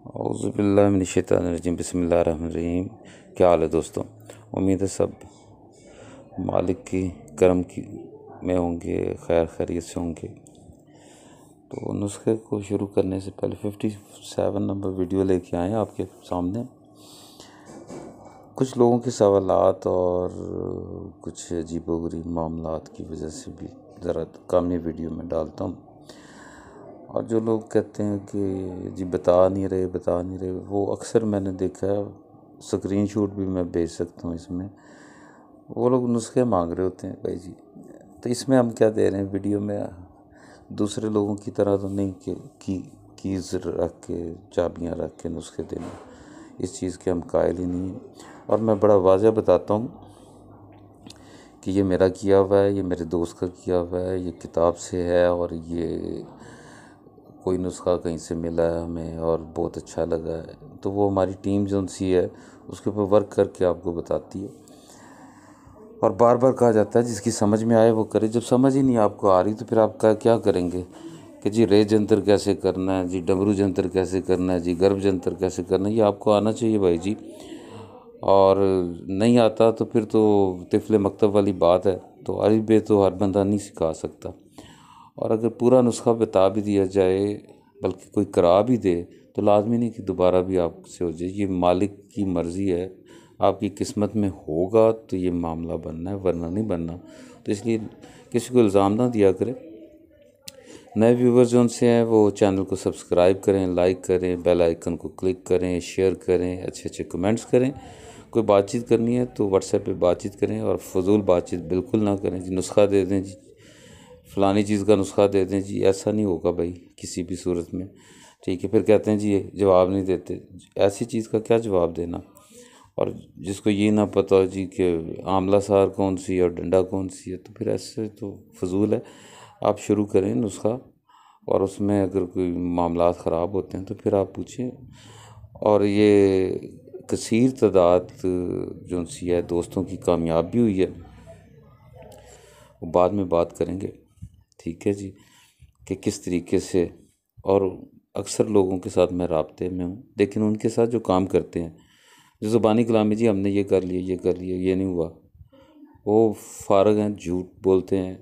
औज़ुबिल्लाहिमिनश्शैतानिर्रजीम बिस्मिल्लाहिर्रहमानिर्रहीम। क्या हाल है दोस्तों? उम्मीद है सब मालिक की करम की में होंगे, खैर खैरियत से होंगे। तो नुस्खे को शुरू करने से पहले 57 नंबर वीडियो लेके आए हैं आपके सामने। कुछ लोगों के सवालात और कुछ अजीबोगरीब मामलात की वजह से भी ज़रा कम ही वीडियो में डालता हूँ। और जो लोग कहते हैं कि जी बता नहीं रहे, वो अक्सर मैंने देखा है, स्क्रीनशॉट भी मैं भेज सकता हूँ इसमें। वो लोग नुस्खे मांग रहे होते हैं भाई जी। तो इसमें हम क्या दे रहे हैं वीडियो में? दूसरे लोगों की तरह तो नहीं कि कीज़ रख के, चाबियाँ रख के नुस्खे देना, इस चीज़ के हम कायल ही नहीं हैं। और मैं बड़ा वाज़ह बताता हूँ कि ये मेरा किया हुआ है, ये मेरे दोस्त का किया हुआ है, ये किताब से है, और ये कोई नुस्खा कहीं से मिला है हमें और बहुत अच्छा लगा है। तो वो हमारी टीम जो सी है उसके ऊपर वर्क करके आपको बताती है। और बार बार कहा जाता है जिसकी समझ में आए वो करे। जब समझ ही नहीं आपको आ रही तो फिर आप क्या करेंगे कि जी रे जंतर कैसे करना है, जी डमरू जंतर कैसे करना है, जी गर्भ जंतर कैसे करना है, ये आपको आना चाहिए भाई जी। और नहीं आता तो फिर तो तिफले मकतब वाली बात है। तो अरबे तो हर बंदा नहीं सिखा सकता। और अगर पूरा नुस्खा बता भी दिया जाए, बल्कि कोई करा भी दे, तो लाजमी नहीं कि दोबारा भी आपसे हो जाए। ये मालिक की मर्ज़ी है, आपकी किस्मत में होगा तो ये मामला बनना है, वरना नहीं बनना। तो इसलिए किसी को इल्ज़ाम ना दिया करें। नए व्यूवर्स जो उनसे हैं वो चैनल को सब्सक्राइब करें, लाइक करें, बेल आइकन को क्लिक करें, शेयर करें, अच्छे अच्छे कमेंट्स करें। कोई बातचीत करनी है तो व्हाट्सएप पे बातचीत करें, और फजूल बातचीत बिल्कुल ना करें। जी नुस्खा दे दें, जी फ़लानी चीज़ का नुस्खा दे दें, जी ऐसा नहीं होगा भाई किसी भी सूरत में। ठीक है, फिर कहते हैं जी जवाब नहीं देते। ऐसी चीज़ का क्या जवाब देना? और जिसको ये ना पता हो जी कि आंवला सार कौन सी है और डंडा कौन सी है, तो फिर ऐसे तो फजूल है। आप शुरू करें नुस्खा, और उसमें अगर कोई मामलात ख़राब होते हैं तो फिर आप पूछें। और ये कसीर तादाद जो सी है दोस्तों की कामयाब भी हुई है, वो बाद में बात करेंगे। ठीक है जी, कि किस तरीके से। और अक्सर लोगों के साथ मैं राब्ते में हूँ, लेकिन उनके साथ जो काम करते हैं, जो ज़ुबानी कलामी जी हमने ये कर लिया, ये नहीं हुआ, वो फारग हैं, झूठ बोलते हैं।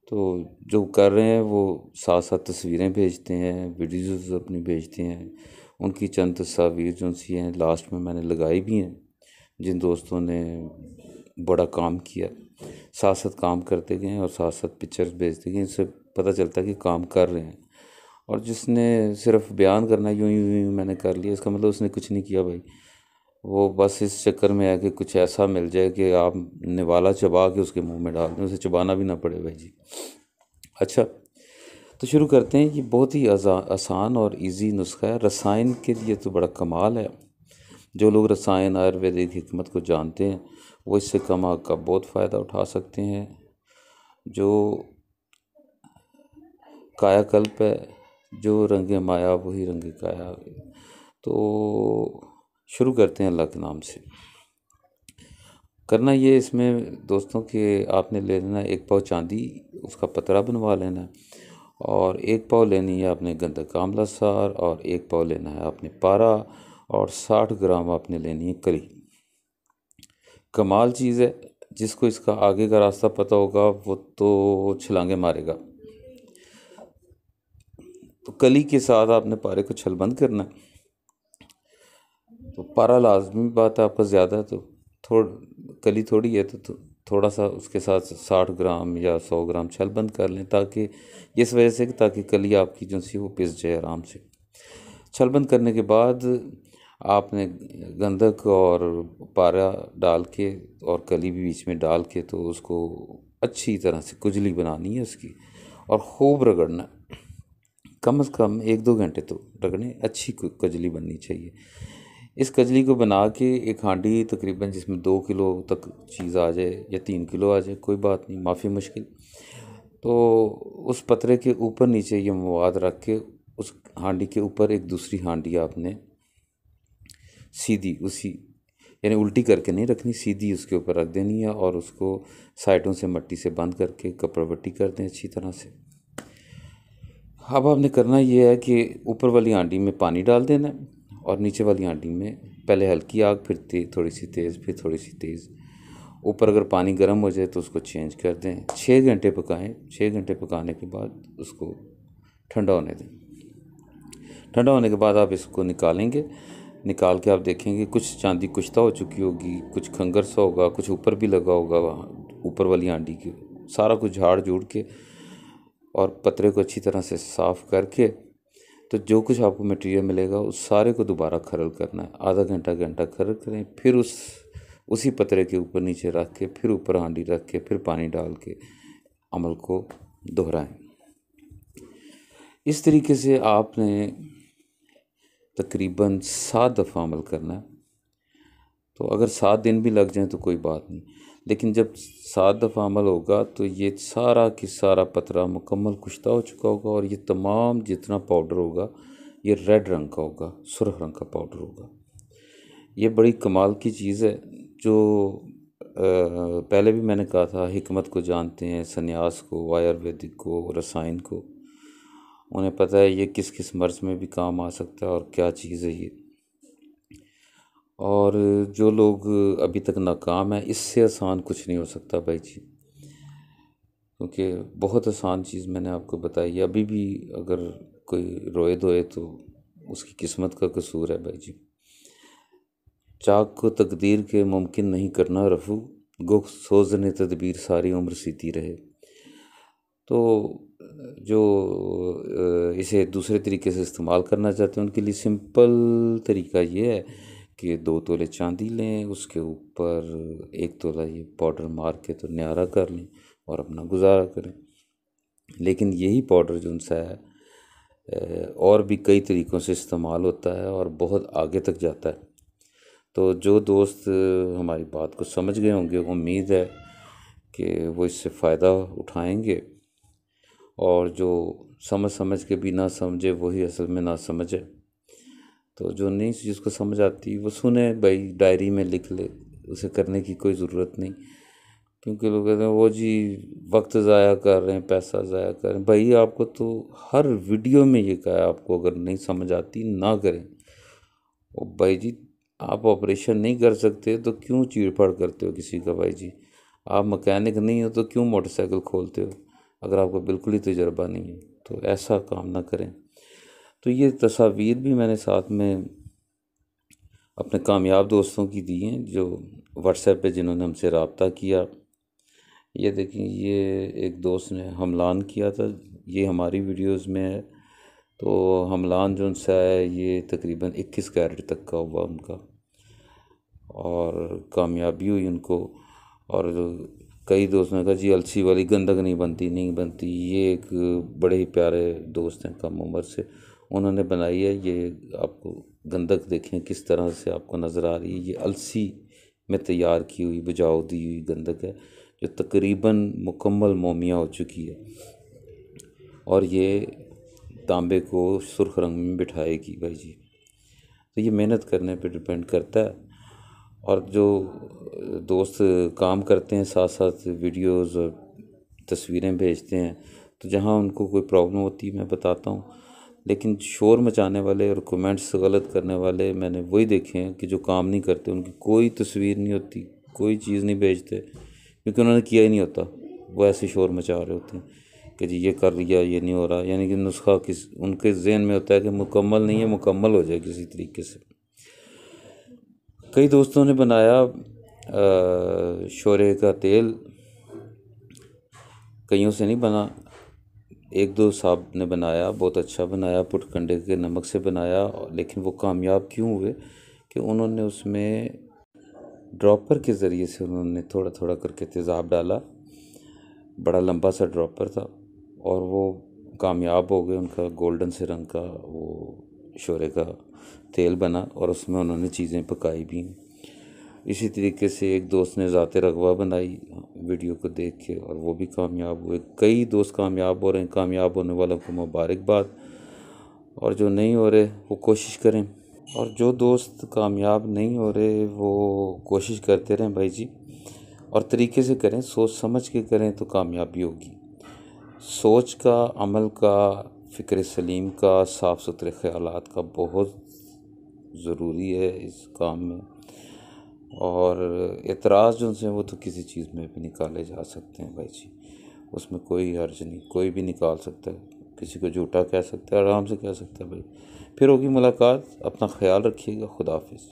तो जो कर रहे हैं वो साथ साथ तस्वीरें भेजते हैं, वीडियोज़ अपनी भेजते हैं। उनकी चंद तस्वीर जो सी हैं लास्ट में मैंने लगाई भी हैं, जिन दोस्तों ने बड़ा काम किया। साथ साथ काम करते गए और साथ साथ पिक्चर्स भेजते गए, इससे पता चलता है कि काम कर रहे हैं। और जिसने सिर्फ बयान करना यूं मैंने कर लिया, इसका मतलब उसने कुछ नहीं किया भाई। वो बस इस चक्कर में है कि कुछ ऐसा मिल जाए कि आप निवाला चबा के उसके मुंह में डाल दें, उसे चबाना भी ना पड़े भाई जी। अच्छा, तो शुरू करते हैं। ये बहुत ही आसान और इजी नुस्खा है। रसायन के लिए तो बड़ा कमाल है। जो लोग रसायन आयुर्वेदिक हिकमत को जानते हैं वो इससे कमा का बहुत फ़ायदा उठा सकते हैं। जो कायाकल्प है, जो रंगे माया वही रंगे काया। तो शुरू करते हैं अल्लाह के नाम से। करना ये इसमें दोस्तों कि आपने ले लेना 1 पाव चांदी, उसका पतरा बनवा लेना है। और 1 पाव लेनी है आपने गंधक आंवला सार, और 1 पाव लेना है आपने पारा, और 60 ग्राम आपने लेनी है कली। कमाल चीज़ है, जिसको इसका आगे का रास्ता पता होगा वो तो छलांगे मारेगा। तो कली के साथ आपने पारे को छलबंद करना है। तो पारा लाजमी बात है, आपका ज़्यादा है तो कली थोड़ी है तो थोड़ा सा उसके साथ 60 ग्राम या 100 ग्राम छलबंद कर लें, ताकि इस वजह से ताकि कली आपकी जो सी वो पिस जाए आराम से। छलबंद करने के बाद आपने गंधक और पारा डाल के और कली भी बीच में डाल के, तो उसको अच्छी तरह से कुजली बनानी है उसकी, और खूब रगड़ना। कम से कम 1-2 घंटे तो रगड़ने, अच्छी कजली बननी चाहिए। इस कजली को बना के एक हांडी तकरीबन जिसमें 2 किलो तक चीज़ आ जाए या 3 किलो आ जाए, कोई बात नहीं, माफ़ी मुश्किल। तो उस पतरे के ऊपर नीचे ये मवाद रख के उस हांडी के ऊपर एक दूसरी हांडी आपने सीधी उसी, यानी उल्टी करके नहीं रखनी, सीधी उसके ऊपर रख देनी है, और उसको साइडों से मट्टी से बंद करके कपड़ा पट्टी कर दें अच्छी तरह से। अब आपने करना ये है कि ऊपर वाली हांडी में पानी डाल देना है, और नीचे वाली हांडी में पहले हल्की आग, फिर थोड़ी सी तेज़, फिर थोड़ी सी तेज़। ऊपर अगर पानी गर्म हो जाए तो उसको चेंज कर दें। 6 घंटे पकाएं। 6 घंटे पकाने के बाद उसको ठंडा होने दें। ठंडा होने के बाद आप इसको निकालेंगे। निकाल के आप देखेंगे कुछ चांदी कुश्ता हो चुकी होगी, कुछ खंगर सा होगा, कुछ ऊपर भी लगा होगा ऊपर वाली हांडी की। सारा कुछ झाड़ झूड़ के और पतरे को अच्छी तरह से साफ़ करके, तो जो कुछ आपको मटेरियल मिलेगा उस सारे को दोबारा खरल करना है। आधा घंटा घंटा खरल करें, फिर उसी पतरे के ऊपर नीचे रख के, फिर ऊपर हांडी रख के, फिर पानी डाल के अमल को दोहराएं। इस तरीके से आपने तकरीबन 7 दफ़ा अमल करना है। तो अगर 7 दिन भी लग जाएं तो कोई बात नहीं, लेकिन जब 7 दफ़ा अमल होगा तो ये सारा की सारा पतरा मुकम्मल कुश्ता हो चुका होगा और ये तमाम जितना पाउडर होगा ये रेड रंग का होगा, सुर्ख रंग का पाउडर होगा। ये बड़ी कमाल की चीज़ है जो पहले भी मैंने कहा था, हिकमत को जानते हैं, सन्यास को, आयुर्वेदिक को, रसायन को। उन्हें पता है ये किस किस मर्ज़ में भी काम आ सकता है और क्या चीज़ है ये। और जो लोग अभी तक नाकाम हैं, इससे आसान कुछ नहीं हो सकता भाई जी, क्योंकि बहुत आसान चीज़ मैंने आपको बताई है। अभी भी अगर कोई रोए धोए तो उसकी किस्मत का कसूर है भाई जी। चाक को तकदीर के मुमकिन नहीं करना रफू, गो सोज़ने तदबीर सारी उम्र सीती रहे। तो जो इसे दूसरे तरीके से इस्तेमाल करना चाहते हैं उनके लिए सिंपल तरीका ये है कि 2 तोले चांदी लें, उसके ऊपर 1 तोला ये पाउडर मार के तो न्यारा कर लें और अपना गुजारा करें। लेकिन यही पाउडर जो उनसा है और भी कई तरीक़ों से इस्तेमाल होता है और बहुत आगे तक जाता है। तो जो दोस्त हमारी बात को समझ गए होंगे, उम्मीद है कि वो इससे फ़ायदा उठाएंगे, और जो समझ के भी ना समझे वही असल में ना समझे। तो जो नहीं जिसको समझ आती वो सुने भाई, डायरी में लिख ले, उसे करने की कोई ज़रूरत नहीं। क्योंकि लोग कहते हैं वो जी वक्त ज़ाया कर रहे हैं, पैसा ज़ाया कर रहे हैं। भाई आपको तो हर वीडियो में ये कहा है, आपको अगर नहीं समझ आती ना करें। और भाई जी आप ऑपरेशन नहीं कर सकते तो क्यों चीड़फाड़ करते हो किसी का? भाई जी आप मकैनिक नहीं हो तो क्यों मोटरसाइकिल खोलते हो? अगर आपको बिल्कुल ही तजर्बा नहीं है तो ऐसा काम ना करें। तो ये तस्वीर भी मैंने साथ में अपने कामयाब दोस्तों की दी हैं जो व्हाट्सएप पे जिन्होंने हमसे रब्ता किया। ये देखें, ये एक दोस्त ने हमलान किया था, ये हमारी वीडियोस में है। तो हमलान जो उनसे है ये तकरीबन 21 कैरेट तक का हुआ उनका, और कामयाबी हुई उनको। और कई दोस्तों ने कहा जी अलसी वाली गंधक नहीं बनती। ये एक बड़े ही प्यारे दोस्त हैं कम उम्र से, उन्होंने बनाई है। ये आपको गंधक देखें किस तरह से आपको नज़र आ रही है, ये अलसी में तैयार की हुई बुझाऊ दी हुई गंधक है जो तकरीबन मुकम्मल मोमिया हो चुकी है, और ये तांबे को सुर्ख रंग में बिठाएगी भाई जी। तो ये मेहनत करने पे डिपेंड करता है। और जो दोस्त काम करते हैं साथ साथ वीडियोस और तस्वीरें भेजते हैं, तो जहाँ उनको कोई प्रॉब्लम होती है मैं बताता हूँ। लेकिन शोर मचाने वाले और कमेंट्स गलत करने वाले मैंने वही देखे हैं कि जो काम नहीं करते, उनकी कोई तस्वीर नहीं होती, कोई चीज़ नहीं भेजते, क्योंकि उन्होंने किया ही नहीं होता। वो ऐसे शोर मचा रहे होते हैं कि जी ये कर लिया, ये नहीं हो रहा, यानी कि नुस्खा किस उनके जहन में होता है कि मुकम्मल नहीं है, मुकम्मल हो जाए किसी तरीके से। कई दोस्तों ने बनाया शोरे का तेल, कईयों से नहीं बना, 1-2 साहब ने बनाया, बहुत अच्छा बनाया, पुटकंडे के नमक से बनाया। लेकिन वो कामयाब क्यों हुए कि उन्होंने उसमें ड्रॉपर के ज़रिए से उन्होंने थोड़ा थोड़ा करके तेज़ाब डाला, बड़ा लंबा सा ड्रॉपर था, और वो कामयाब हो गए। उनका गोल्डन से रंग का वो शोरे का तेल बना और उसमें उन्होंने चीज़ें पकाई भी। इसी तरीके से एक दोस्त ने ज़ाते रगवा बनाई वीडियो को देख के, और वो भी कामयाब हुए। कई दोस्त कामयाब हो रहे हैं, कामयाब होने वालों को मुबारकबाद, और जो नहीं हो रहे वो कोशिश करें। और जो दोस्त कामयाब नहीं हो रहे वो कोशिश करते रहें भाई जी, और तरीके से करें, सोच समझ के करें तो कामयाबी होगी। सोच का, अमल का, फ़िक्र सलीम का, साफ़ सुथरे ख़यालात का बहुत ज़रूरी है इस काम में। और एतराज़ जो हैं वो तो किसी चीज़ में भी निकाले जा सकते हैं भाई जी, उसमें कोई हर्ज नहीं, कोई भी निकाल सकता है। किसी को झूठा कह सकता है, आराम से कह सकता है भाई। फिर होगी मुलाकात, अपना ख्याल रखिएगा, खुदा हाफिज़।